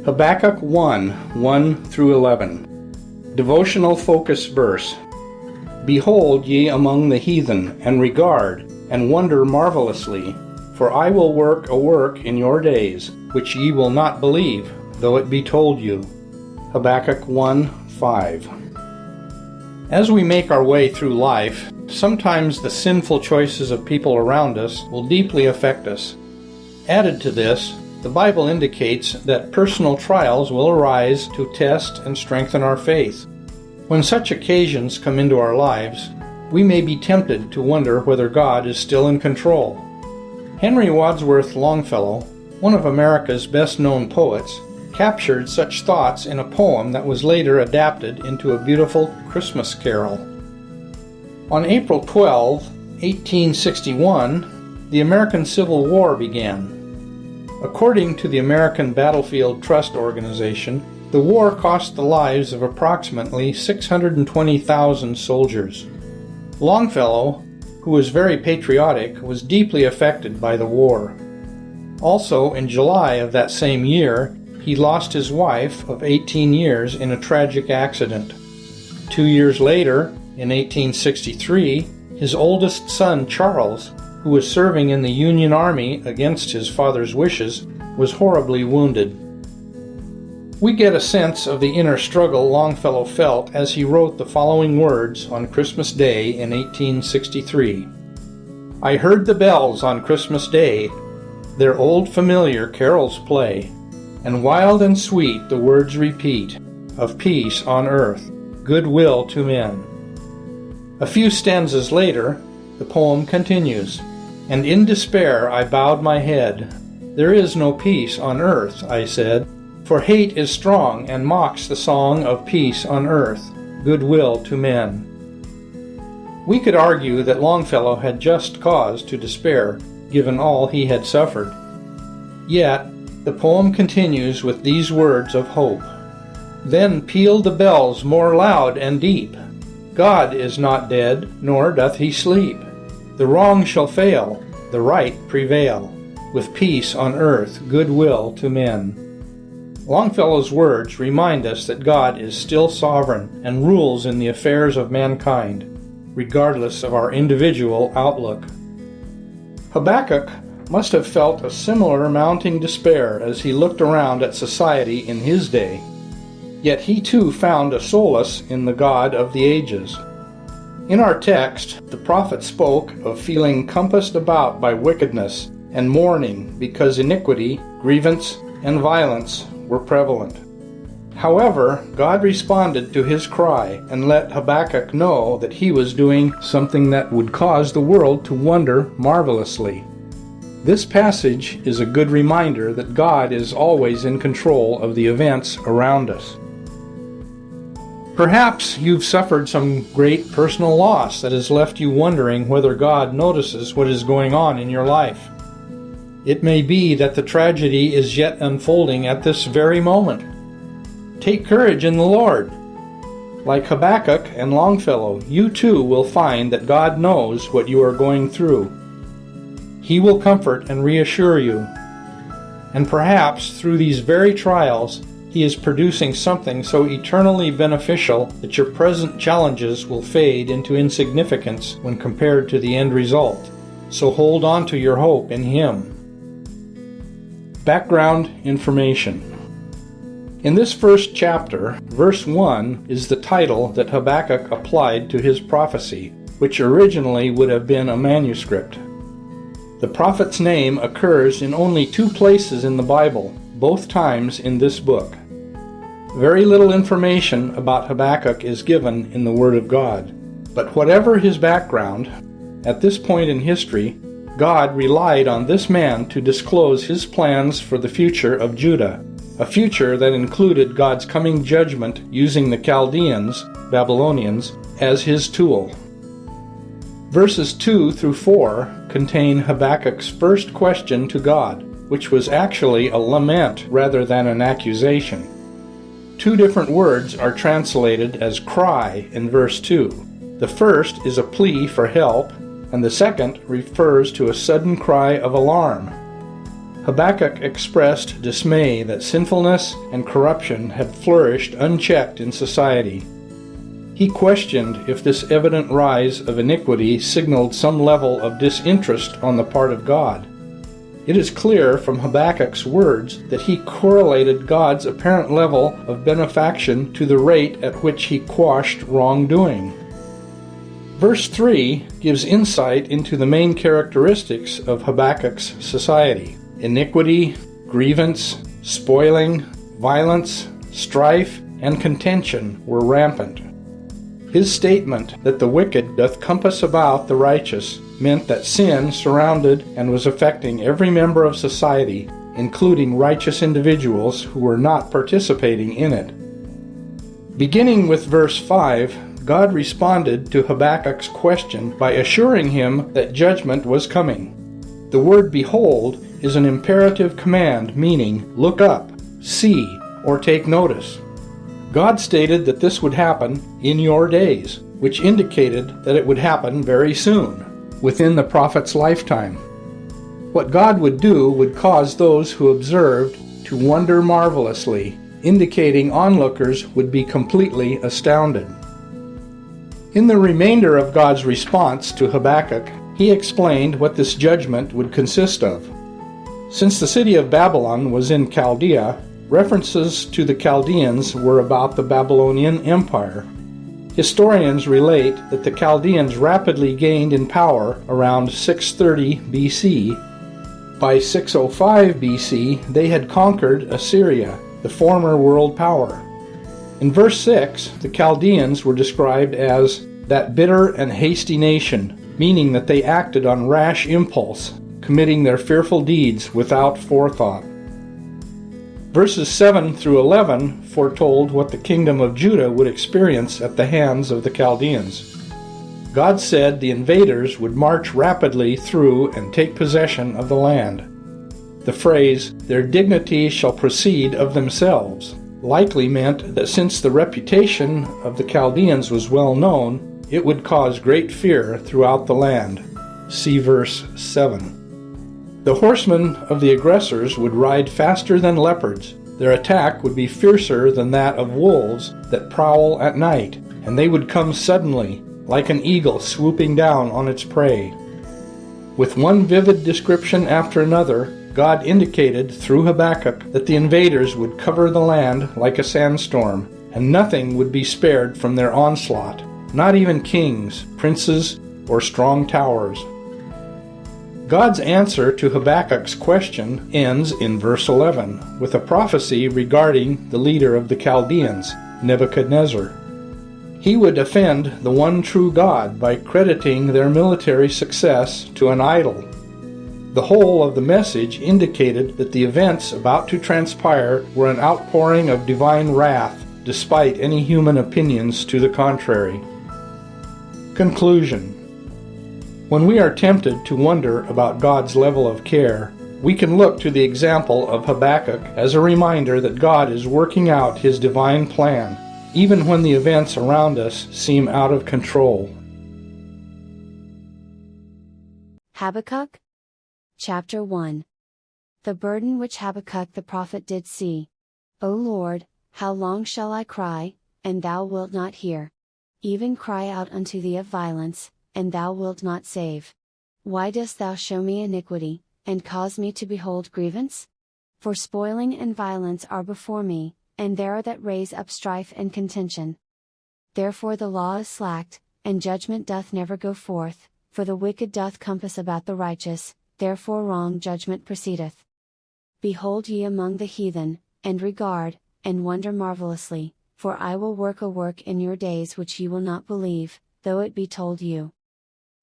Habakkuk 1, 1 through 11. Devotional focus verse. Behold ye among the heathen, and regard, and wonder marvellously, for I will work a work in your days, which ye will not believe, though it be told you. Habakkuk 1, 5. As we make our way through life, sometimes the sinful choices of people around us will deeply affect us. Added to this, the Bible indicates that personal trials will arise to test and strengthen our faith. When such occasions come into our lives, we may be tempted to wonder whether God is still in control. Henry Wadsworth Longfellow, one of America's best-known poets, captured such thoughts in a poem that was later adapted into a beautiful Christmas carol. On April 12, 1861, the American Civil War began. According to the American Battlefield Trust Organization, the war cost the lives of approximately 620,000 soldiers. Longfellow, who was very patriotic, was deeply affected by the war. Also, in July of that same year, he lost his wife of 18 years in a tragic accident. 2 years later, in 1863, his oldest son, Charles, who was serving in the Union Army against his father's wishes, was horribly wounded. We get a sense of the inner struggle Longfellow felt as he wrote the following words on Christmas Day in 1863. I heard the bells on Christmas Day, their old familiar carols play, and wild and sweet the words repeat, of peace on earth, goodwill to men. A few stanzas later, the poem continues, and in despair I bowed my head. There is no peace on earth, I said, for hate is strong and mocks the song of peace on earth, goodwill to men. We could argue that Longfellow had just cause to despair, given all he had suffered. Yet, the poem continues with these words of hope. Then pealed the bells more loud and deep. God is not dead, nor doth he sleep. The wrong shall fail, the right prevail, with peace on earth, goodwill to men. Longfellow's words remind us that God is still sovereign and rules in the affairs of mankind, regardless of our individual outlook. Habakkuk must have felt a similar mounting despair as he looked around at society in his day. Yet he too found a solace in the God of the ages. In our text, the prophet spoke of feeling compassed about by wickedness and mourning because iniquity, grievance, and violence were prevalent. However, God responded to his cry and let Habakkuk know that he was doing something that would cause the world to wonder marvelously. This passage is a good reminder that God is always in control of the events around us. Perhaps you've suffered some great personal loss that has left you wondering whether God notices what is going on in your life. It may be that the tragedy is yet unfolding at this very moment. Take courage in the Lord. Like Habakkuk and Longfellow, you too will find that God knows what you are going through. He will comfort and reassure you. And perhaps through these very trials, He is producing something so eternally beneficial that your present challenges will fade into insignificance when compared to the end result. So hold on to your hope in Him. Background information. In this first chapter, verse 1 is the title that Habakkuk applied to his prophecy, which originally would have been a manuscript. The prophet's name occurs in only 2 places in the Bible, both times in this book. Very little information about Habakkuk is given in the Word of God, but whatever his background, at this point in history, God relied on this man to disclose His plans for the future of Judah, a future that included God's coming judgment using the Chaldeans, Babylonians, as His tool. Verses 2 through 4 contain Habakkuk's first question to God, which was actually a lament rather than an accusation. 2 different words are translated as cry in verse 2. The first is a plea for help, and the second refers to a sudden cry of alarm. Habakkuk expressed dismay that sinfulness and corruption had flourished unchecked in society. He questioned if this evident rise of iniquity signaled some level of disinterest on the part of God. It is clear from Habakkuk's words that he correlated God's apparent level of benefaction to the rate at which he quashed wrongdoing. Verse 3 gives insight into the main characteristics of Habakkuk's society. Iniquity, grievance, spoiling, violence, strife, and contention were rampant. His statement that the wicked doth compass about the righteous meant that sin surrounded and was affecting every member of society, including righteous individuals who were not participating in it. Beginning with verse 5, God responded to Habakkuk's question by assuring him that judgment was coming. The word behold is an imperative command meaning look up, see, or take notice. God stated that this would happen in your days, which indicated that it would happen very soon, within the prophet's lifetime. What God would do would cause those who observed to wonder marvelously, indicating onlookers would be completely astounded. In the remainder of God's response to Habakkuk, he explained what this judgment would consist of. Since the city of Babylon was in Chaldea, references to the Chaldeans were about the Babylonian Empire. Historians relate that the Chaldeans rapidly gained in power around 630 BC. By 605 BC, they had conquered Assyria, the former world power. In verse 6, the Chaldeans were described as that bitter and hasty nation, meaning that they acted on rash impulse, committing their fearful deeds without forethought. Verses 7 through 11 foretold what the kingdom of Judah would experience at the hands of the Chaldeans. God said the invaders would march rapidly through and take possession of the land. The phrase, "their dignity shall proceed of themselves," likely meant that since the reputation of the Chaldeans was well known, it would cause great fear throughout the land. See verse 7. The horsemen of the aggressors would ride faster than leopards. Their attack would be fiercer than that of wolves that prowl at night, and they would come suddenly, like an eagle swooping down on its prey. With one vivid description after another, God indicated through Habakkuk that the invaders would cover the land like a sandstorm, and nothing would be spared from their onslaught, not even kings, princes, or strong towers. God's answer to Habakkuk's question ends in verse 11 with a prophecy regarding the leader of the Chaldeans, Nebuchadnezzar. He would offend the one true God by crediting their military success to an idol. The whole of the message indicated that the events about to transpire were an outpouring of divine wrath, despite any human opinions to the contrary. Conclusion. When we are tempted to wonder about God's level of care, we can look to the example of Habakkuk as a reminder that God is working out His divine plan, even when the events around us seem out of control. Habakkuk? Chapter 1. The burden which Habakkuk the prophet did see. O Lord, how long shall I cry, and thou wilt not hear? Even cry out unto thee of violence, and thou wilt not save. Why dost thou show me iniquity, and cause me to behold grievance? For spoiling and violence are before me, and there are that raise up strife and contention. Therefore the law is slacked, and judgment doth never go forth, for the wicked doth compass about the righteous, therefore wrong judgment proceedeth. Behold ye among the heathen, and regard, and wonder marvellously, for I will work a work in your days which ye will not believe, though it be told you.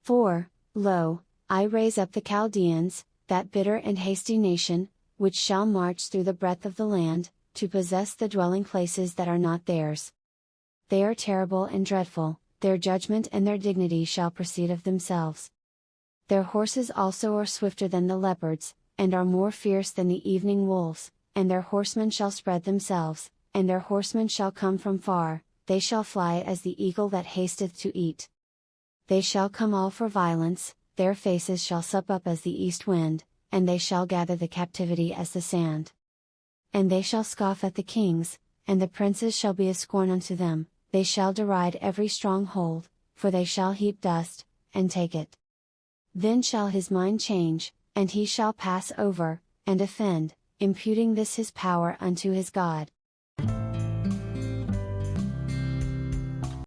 For, lo, I raise up the Chaldeans, that bitter and hasty nation, which shall march through the breadth of the land, to possess the dwelling places that are not theirs. They are terrible and dreadful, their judgment and their dignity shall proceed of themselves. Their horses also are swifter than the leopards, and are more fierce than the evening wolves, and their horsemen shall spread themselves, and their horsemen shall come from far, they shall fly as the eagle that hasteth to eat. They shall come all for violence, their faces shall sup up as the east wind, and they shall gather the captivity as the sand. And they shall scoff at the kings, and the princes shall be a scorn unto them, they shall deride every stronghold, for they shall heap dust, and take it. Then shall his mind change, and he shall pass over, and offend, imputing this his power unto his God.